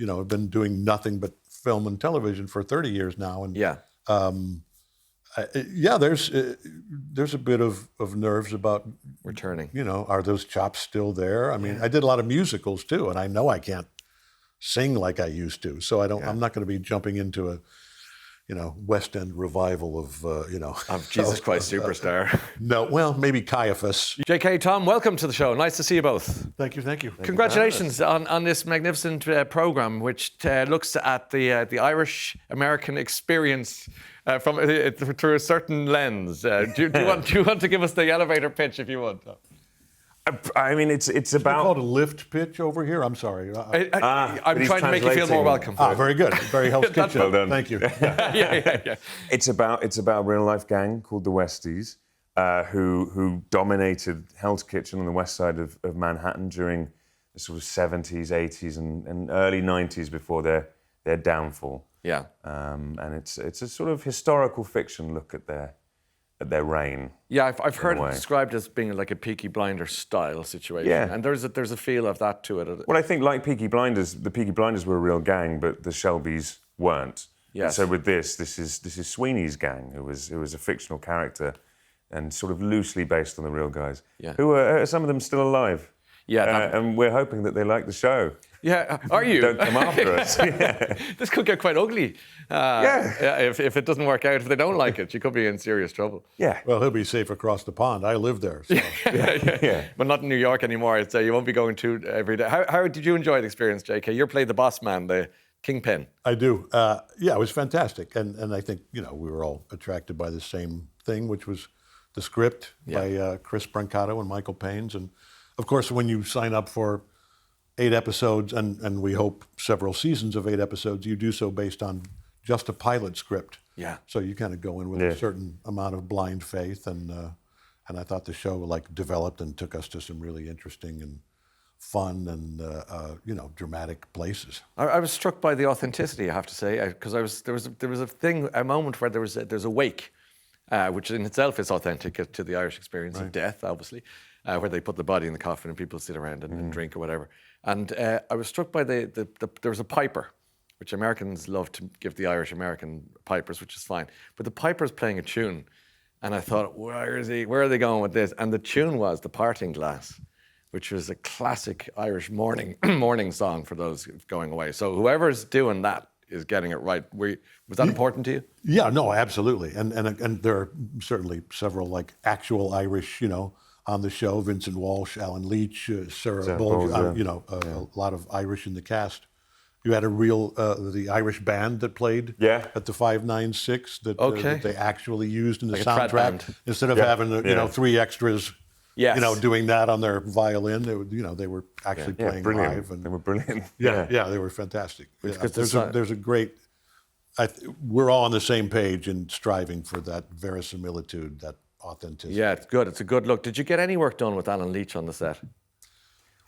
have been doing nothing but film and television for 30 years now. And there's a bit of nerves about returning. Are those chops still there? I mean, I did a lot of musicals too, and I know I can't sing like I used to, so I'm not going to be jumping into a West End revival of of Jesus Christ Superstar. No, well, maybe Caiaphas. J.K., Tom, welcome to the show. Nice to see you both. Thank you. Congratulations on this magnificent program, which looks at the Irish-American experience through a certain lens. Do you want to give us the elevator pitch if you want? I mean, it's about... called a lift pitch over here? I'm sorry. I'm trying to make you feel more welcome. Very good. Very Hell's Kitchen. Well done. Thank you. Yeah. It's about a real-life gang called the Westies who dominated Hell's Kitchen on the west side of Manhattan during the sort of 70s, 80s and early 90s before their downfall. Yeah. And it's a sort of historical fiction look at their reign. Yeah, I've heard it described as being like a Peaky Blinders style situation. Yeah. And there's a feel of that to it. Well, I think like Peaky Blinders, the Peaky Blinders were a real gang, but the Shelbys weren't. Yes. And so with this is Sweeney's gang, who was a fictional character and sort of loosely based on the real guys. Yeah. Who are some of them still alive. Yeah. And we're hoping that they like the show. Yeah, are you? Don't come after us. Yeah. This could get quite ugly. If it doesn't work out, if they don't like it, you could be in serious trouble. Yeah. Well, he'll be safe across the pond. I live there. So. Yeah. But not in New York anymore. It's you won't be going to every day. How did you enjoy the experience, J.K.? You played the boss man, the kingpin. I do. It was fantastic. And I think, we were all attracted by the same thing, which was the script by Chris Brancato and Michael Paines. And, of course, when you sign up for 8 episodes, and we hope several seasons of 8 episodes, you do so based on just a pilot script. Yeah. So you kind of go in with a certain amount of blind faith, and I thought the show developed and took us to some really interesting and fun and dramatic places. I was struck by the authenticity, I have to say, because there was a moment where there's a wake, which in itself is authentic to the Irish experience of death, obviously, where they put the body in the coffin and people sit around and drink or whatever. And I was struck by there was a piper, which Americans love to give the Irish American pipers, which is fine. But the piper's playing a tune, and I thought, where are they going with this? And the tune was The Parting Glass, which was a classic Irish morning song for those going away. So whoever's doing that is getting it right. Was that important to you? Yeah, no, absolutely. And there are certainly several actual Irish, on the show, Vincent Walsh, Alan Leach, Sarah Bulger, a lot of Irish in the cast. You had a real, the Irish band that played at the 596 that they actually used in the soundtrack. Instead of having, 3 extras, doing that on their violin, they were actually playing live. And they were brilliant. Yeah, they were fantastic. There's a great, we're all on the same page in striving for that verisimilitude, that authenticity. Yeah, it's good. It's a good look. Did you get any work done with Alan Leach on the set?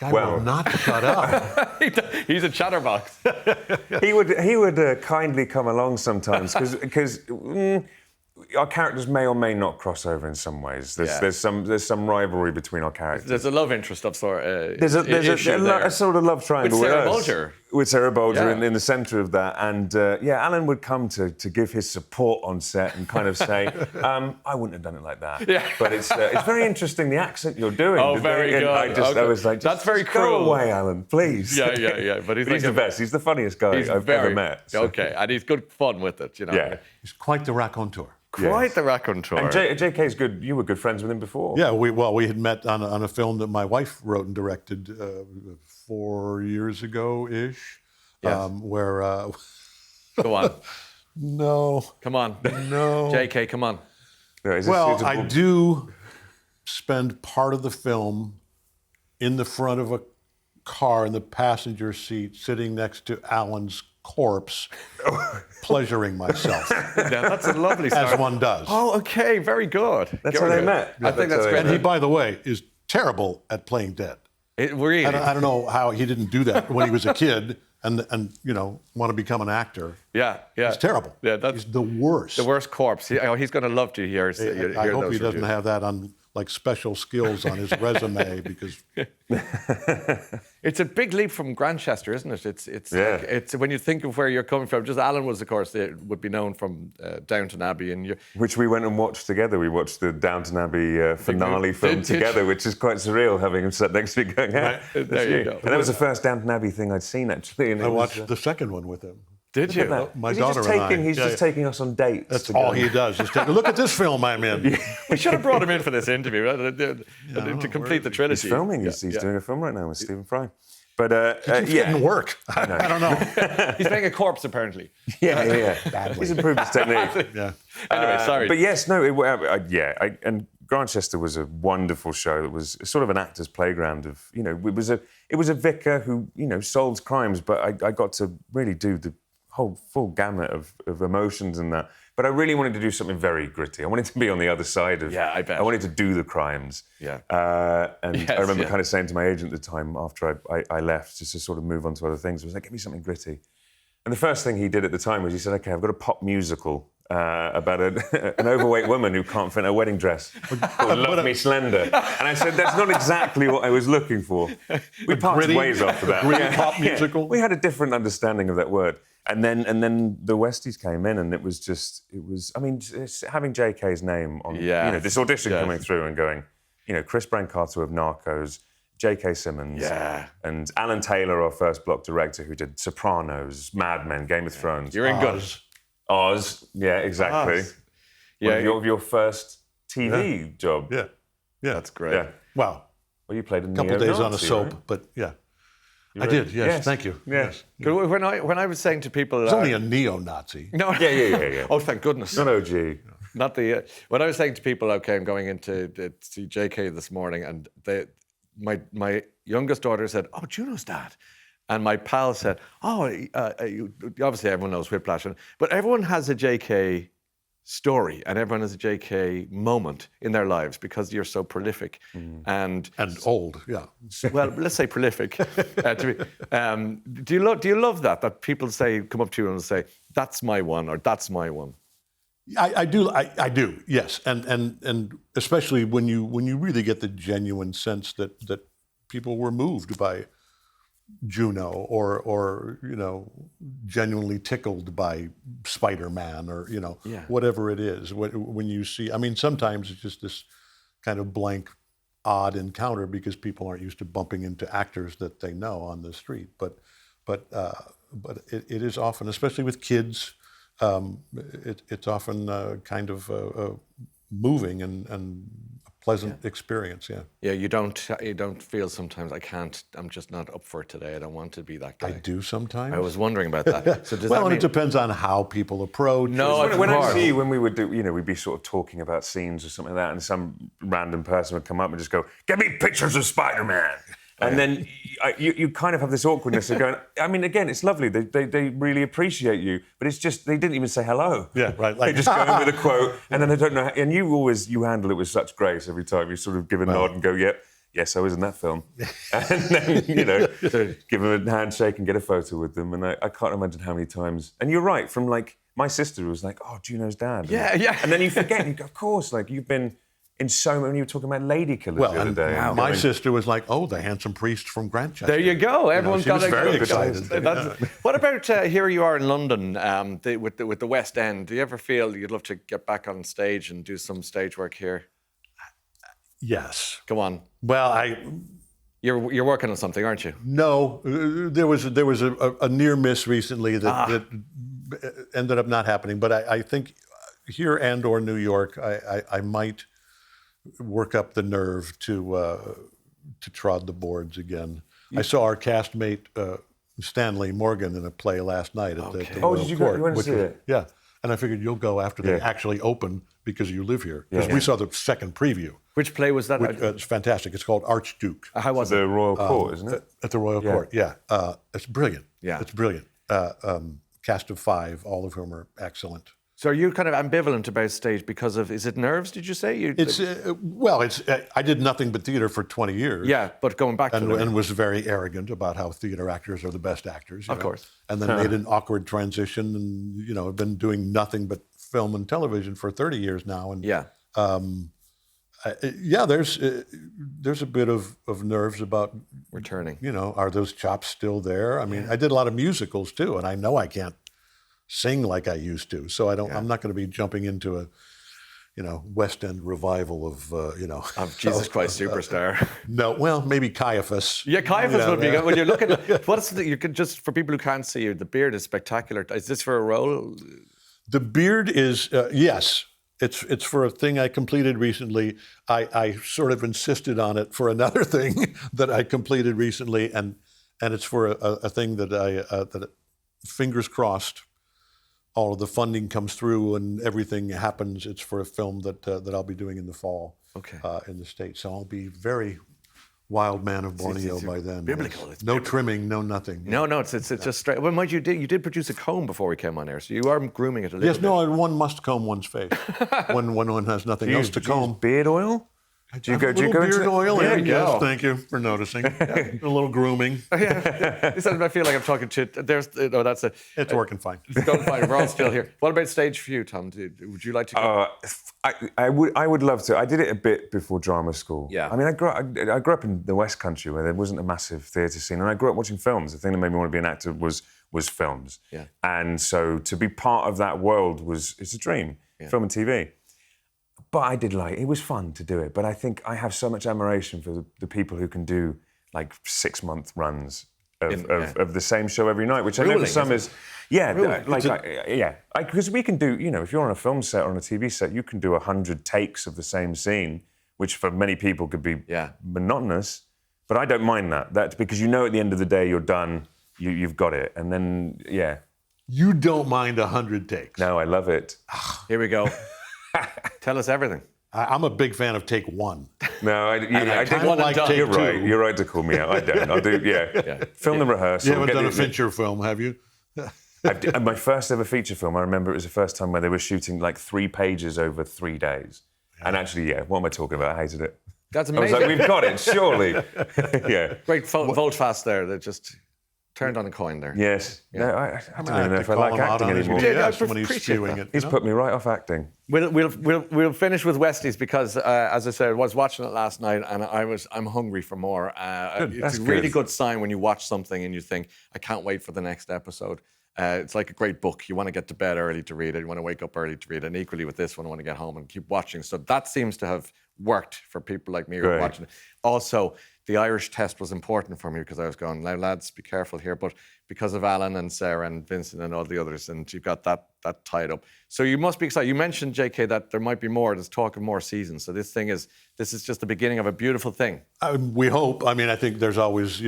Guy will not shut up. He's a chatterbox. He would kindly come along sometimes because our characters may or may not cross over in some ways. There's some rivalry between our characters. There's a love interest of sort. There's a sort of love triangle with Sarah Bulger in the centre of that, and Alan would come to give his support on set and kind of say, "I wouldn't have done it like that." Yeah. But it's very interesting the accent you're doing. Oh, very good. I was like, that's very cruel. Go away, Alan, please. Yeah. But he's the best. He's the funniest guy I've ever met. So. Okay, and he's good fun with it. Yeah. He's quite the raconteur. Quite the raconteur. And JK's good. You were good friends with him before. Yeah, we had met on a film that my wife wrote and directed 4 years ago-ish. Yes. Where... Go on. No. Come on. No. JK, come on. Well, I do spend part of the film in the front of a car in the passenger seat sitting next to Alan's corpse, pleasuring myself. Yeah, that's a lovely story. As one does. Oh, okay, very good. That's how they met. I think that's great. And he, by the way, is terrible at playing dead. Really? I don't know how he didn't do that when he was a kid and want to become an actor. Yeah. He's terrible. Yeah, he's the worst. The worst corpse. He's going to love to hear I hope he doesn't have that on like special skills on his resume because It's a big leap from Grantchester, isn't it? It's Yeah. like, it's when you think of where you're coming from. Just Alan was, of course, would be known from Downton Abbey, and Which we went and watched together. We watched the Downton Abbey finale film together, which is quite surreal, having him sat next to me going, "Yeah, Right. There you go." And that was the first Downton Abbey thing I'd seen, actually. And I watched the second one with him. Did you? My He's daughter just and I. He's just taking us on dates. That's to all go. he does. Is take, look at this film I'm in. We should have brought him in for this interview rather than to complete the trilogy. He's filming. He's doing a film right now with Stephen Fry. But It didn't work. I don't know. He's playing a corpse, apparently. Yeah. He's improved his technique. Yeah. Anyway, sorry. But yes, no, and Grantchester was a wonderful show. It was sort of an actor's playground of, it was a vicar who, solves crimes, but I got to really do the whole full gamut of emotions in that. But I really wanted to do something very gritty. I wanted to be on the other side of... Yeah, I bet. I wanted to do the crimes. Yeah. And Yes, I remember yeah. kind of saying to my agent at the time, after I left, just to sort of move on to other things, I was like, give me something gritty. And the first thing he did at the time was he said, OK, I've got a pop musical about an overweight woman who can't fit in a wedding dress called Love Me Slender. And I said, that's not exactly what I was looking for. We parted ways after that. Gritty pop musical? We had a different understanding of that word. And then the Westies came in, and having JK's name on, this audition coming through and going, Chris Brancato of Narcos, JK Simmons, and Alan Taylor, our first block director, who did Sopranos, Mad Men, Game of Thrones. You're in good. Oz, yeah, exactly. Oz. Yeah, your first TV job. Yeah. That's great. Yeah. Wow. Well, you played a A couple days on a neo-Nazi, soap, right? but yeah. I did, yes. Thank you. Yes. When I was saying to people... It's only a neo-Nazi. No. Yeah. Oh, thank goodness. Not OG. Not the... when I was saying to people, OK, I'm going into to see JK this morning, and my youngest daughter said, oh, Juno's dad. And my pal said, obviously everyone knows Whiplash, but everyone has a JK story and everyone has a JK moment in their lives because you're so prolific. And old, yeah. Well, let's say prolific. Do you love that people come up to you and say, that's my one, or that's my one? I do, yes. And especially when you really get the genuine sense that people were moved by Juno or genuinely tickled by Spider-Man or whatever it is. When you see, I mean, sometimes it's just this kind of blank, odd encounter because people aren't used to bumping into actors that they know on the street. But it is often, especially with kids, it's often kind of moving and pleasant experience, yeah. Yeah, you don't feel sometimes, I'm just not up for it today. I don't want to be that guy. I do sometimes. I was wondering about that. So does well, that and mean... it depends on how people approach. No, When I course. see when we would do, we'd be sort of talking about scenes or something like that, and some random person would come up and just go, "Get me pictures of Spider-Man." And then you kind of have this awkwardness of going, I mean, again, it's lovely. They really appreciate you, but it's just, they didn't even say hello. Yeah, right. They just go in with a quote, and then they don't know. And you handle it with such grace every time. You sort of give a nod and go, yep. Yes, I was in that film. And then, give them a handshake and get a photo with them. And I can't imagine how many times. And you're right, from like, my sister was like, oh, Juno's dad. Yeah. And then you forget, you go, of course, like you've been in so many, you were talking about Lady Killers the other day. Wow. My sister was like, oh, the handsome priest from Grantchester. There you go. Everyone's she got was very excited. What about here you are in London with the West End? Do you ever feel you'd love to get back on stage and do some stage work here? Yes. Go on. Well, You're working on something, aren't you? No, there was a near miss recently that ended up not happening. But I think here and or New York, I might work up the nerve to trod the boards again. I saw our castmate Stanley Morgan in a play last night at the Oh, Royal did you Court, go? You went to see it? Yeah, and I figured you'll go after they actually open because you live here. Because we saw the second preview. Which play was that? It's fantastic. It's called Archduke. How was The it? Royal Court, isn't it? At the Royal Court, yeah. It's brilliant. Yeah. It's brilliant. Cast of 5, all of whom are excellent. So are you kind of ambivalent about stage because of, is it nerves, did you say? It's I did nothing but theater for 20 years. Yeah, but going back to it. And was very arrogant about how theater actors are the best actors. Of course. And then made an awkward transition and, I've been doing nothing but film and television for 30 years now. And yeah. Yeah, there's a bit of nerves about returning. Are those chops still there? I mean, I did a lot of musicals too, and I know I can't sing like I used to, so I'm not going to be jumping into a West End revival of of Jesus Christ Superstar. No, well, maybe Caiaphas. Yeah, Caiaphas would be good. When you look at you could just, for people who can't see you, the beard is spectacular. Is this for a role? The beard is yes. It's for a thing I completed recently. I sort of insisted on it for another thing that I completed recently, and it's for a thing that fingers crossed, all of the funding comes through and everything happens. It's for a film that I'll be doing in the fall. Okay. In the States, so I'll be very wild man of Borneo by then. Biblical. Yes. No trimming, no nothing. No, it's just straight. Well, mind you did produce a comb before we came on air, so you are grooming it a little bit. Yes, no, one must comb one's face when one has nothing else to comb. Beard oil? Do you go beard into oil? There you Yes, go. thank you for noticing. A little grooming. I feel like I'm talking to. That's it. It's working fine. It's going fine. We're all still here. What about stage for you, Tom? Would you like to go? I would love to. I did it a bit before drama school. Yeah. I mean, I grew up in the West Country where there wasn't a massive theatre scene, and I grew up watching films. The thing that made me want to be an actor was films. Yeah. And so to be part of that world it's a dream. Yeah. Film and TV. But it was fun to do it. But I think I have so much admiration for the people who can do like 6-month runs of the same show every night, which I know for some is, because we can do, if you're on a film set or on a TV set, you can do 100 takes of the same scene, which for many people could be monotonous. But I don't mind that because at the end of the day you're done, you've got it, and then You don't mind 100 takes. No, I love it. Here we go. Tell us everything. I'm a big fan of take one. No, I did one and done. You're right. You're right to call me out. I don't. I'll do. Film the rehearsal. You haven't done a feature film, have you? My first ever feature film. I remember it was the first time where they were shooting like 3 pages over 3 days. And actually, what am I talking about? I hated it. That's I amazing. was like, we've got it, surely. Yeah. Great vote fast there. That just turned on a coin there. Yes. Yeah. No, I don't even know if I like acting anymore. When he's spewing it. He's put me right off acting. We'll finish with Westies because, as I said, I was watching it last night and I'm hungry for more. It's a really good sign when you watch something and you think, I can't wait for the next episode. It's like a great book. You want to get to bed early to read it. You want to wake up early to read it. And equally with this one, I want to get home and keep watching. So that seems to have worked for people like me who are watching it. Also, the Irish test was important for me because I was going, now lads, be careful here. But because of Alan and Sarah and Vincent and all the others, and you've got that tied up. So you must be excited. You mentioned, JK, that there might be more. There's talk of more seasons. So this is just the beginning of a beautiful thing. We hope. I mean, I think there's always,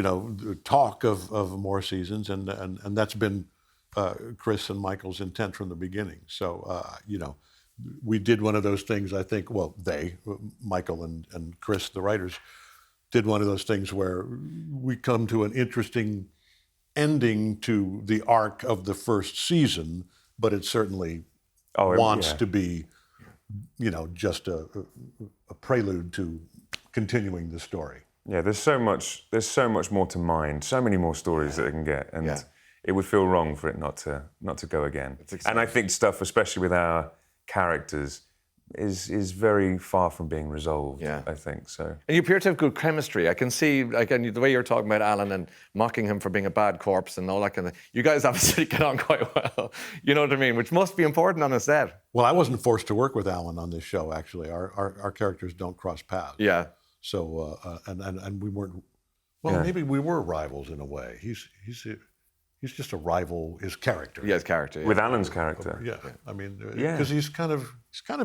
talk of more seasons, and that's been Chris and Michael's intent from the beginning. So, we did one of those things, I think, Michael and Chris, the writers, did one of those things where we come to an interesting ending to the arc of the first season, but it certainly wants to be, just a prelude to continuing the story. Yeah, there's so much more to mine, so many more stories that it can get, and it would feel wrong for it not to go again. And I think stuff, especially with our characters, is very far from being resolved. Yeah. I think so. And you appear to have good chemistry. I can see, the way you're talking about Alan and mocking him for being a bad corpse and all that kind of. You guys obviously get on quite well. You know what I mean? Which must be important on a set. Well, I wasn't forced to work with Alan on this show. Actually, our characters don't cross paths. Yeah. So and we weren't. Well, maybe we were rivals in a way. He's just a rival. His character. Yeah, his character. Yeah. With Alan's character. I mean, because he's kind of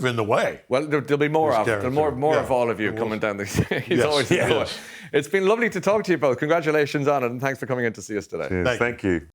in the way. Well, there'll be more of of all of you coming down the. He's always in the way. It's been lovely to talk to you both. Congratulations on it, and thanks for coming in to see us today. Cheers. Thank you.